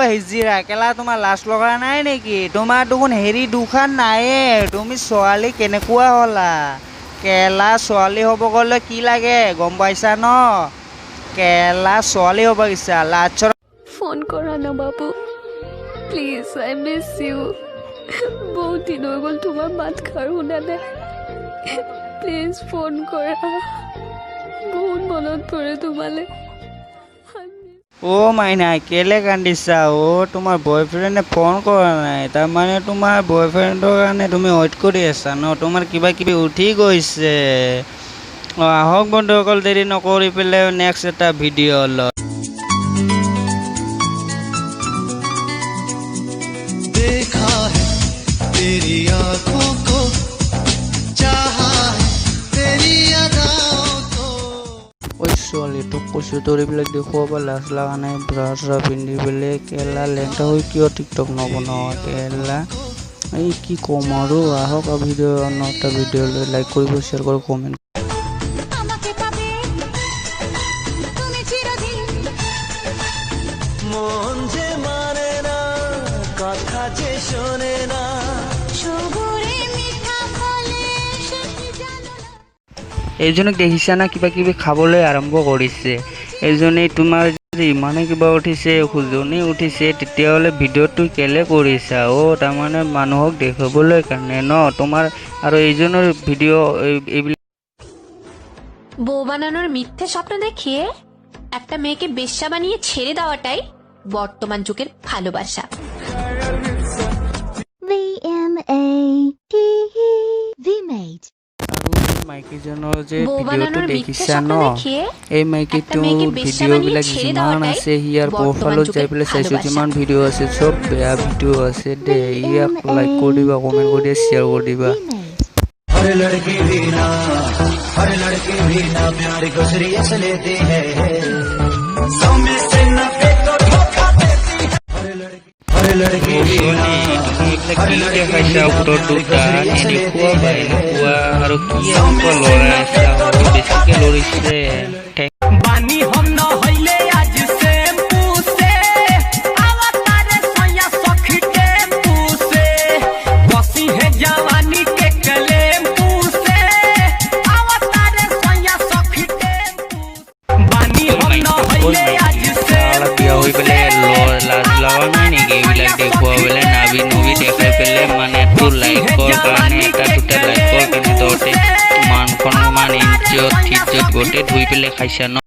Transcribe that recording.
হিজিৰা কেলা তোমাৰ লাজ লগা নাই নেকি তোমাৰ দেখোন হেৰি দুখান নাইয়ে তুমি ছোৱালী কেনেকুৱা হ'লা কেলা ছোৱালী হ'ব গ'লে কি লাগে গম পাইছা ন কেলা ছোৱালী হ'ব ইচ্ছা লাজ ফোন কৰা না বাবু প্লিজ আই মিছ ইউ বহুত দিন হৈ গ'ল তোমাৰ মাত খাৰ শুনা নাই প্লিজ ফোন কৰা বহুত মনত পৰে তোমালে ও মাইনা কেলে কান্দিছা ও তোমাৰ বয়ফ্ৰেণ্ডে ফোন কৰা নাই তাৰমানে তোমাৰ বয়ফ্ৰেণ্ডৰ কাৰণে তুমি ৱেইট কৰি আছা ন তোমাৰ কিবা কিবি উঠি গৈছে আহক বন্ধুসকল দেৰি নকৰি পেলাই নেক্সট এটা ভিডিঅ' লয় देखा है तेरी आंखों को चाहा है तेरी अदाओं को ওই ছোৱালীটোক কৈছোঁ তোৰ এইবিলাক দেখুৱাব লাজ লগা নাই ব্ৰাছ পিন্ধি পেলাই কেলা লেংটা হৈ কিয় টিকটক নবনাও কেলা এই কি ক'ম আৰু আহক ভিডিঅ' অন্য এটা ভিডিঅ' লৈ লাইক কৰিব শ্বেয়াৰ কৰিব কমেণ্ট মন যে মানে না কথা যে শোনে না এইজনক দেখিছা না কিবা কিবি খাবলৈ আৰম্ভ কৰিছে এইজনেই তোমাৰ যদি ইমানে কিবা উঠিছে খুজনি উঠিছে তেতিয়াহ'লে ভিডিঅ'টো কেলে কৰিছা তাৰমানে মানুহক দেখাবলৈ কাৰণে ন তোমাৰ আৰু এইজনৰ ভিডিঅ' এইবিলাক বউ বানানোর মিথ্যে স্বপ্ন দেখিয়ে একটা মেয়েকে বেশ্যা বানিয়ে ছেড়ে দেওয়াটাই বর্তমান যুগের ভালোবাসা VMATE মাইকীজনৰ যে ভিডিঅ'টো দেখিছা ন এই মাইকীটোৰ ভিডিঅ'বিলাক যিমান আছে ইয়াৰ প্ৰফাইলত যাই পেলাই চাইছোঁ যিমান ভিডিঅ' আছে চব বেয়া ভিডিঅ' আছে দেই ইয়াক লাইক কৰি দিবা কমেণ্ট কৰি দিয়া শ্বেয়াৰ কৰি দিবা हर लड़की भी ना प्यार को सीरियस लेती है समय से ना पे तो धोखा देती है हर लड़की भी ना দেখাইছা উত্তৰ দুটা এনেকুৱা এনেকুৱা আৰু কি এনেকুৱা লৰাইছা আৰু বেছিকে লৰিছে बानी हम न होइले आज से पूसे अवतारे सोया सखी टेम्पू से बसी है जवानी के कलेम पूसे अवतारे सोया सखी टेम्पू बानी हम न होइले आज से বিয়া হৈ পেলাই লাজ লগা নাই নেকি এইবিলাক দেখুৱা পেলাই নাবি নবি দেখাই পেলাই মানে তোৰ লাইকৰ কাৰণে এটা দুটা লাইকৰ কাৰণে তহঁতে মান সন্মান ইজ্জত গোটেই ধুই পেলাই খাইছা ন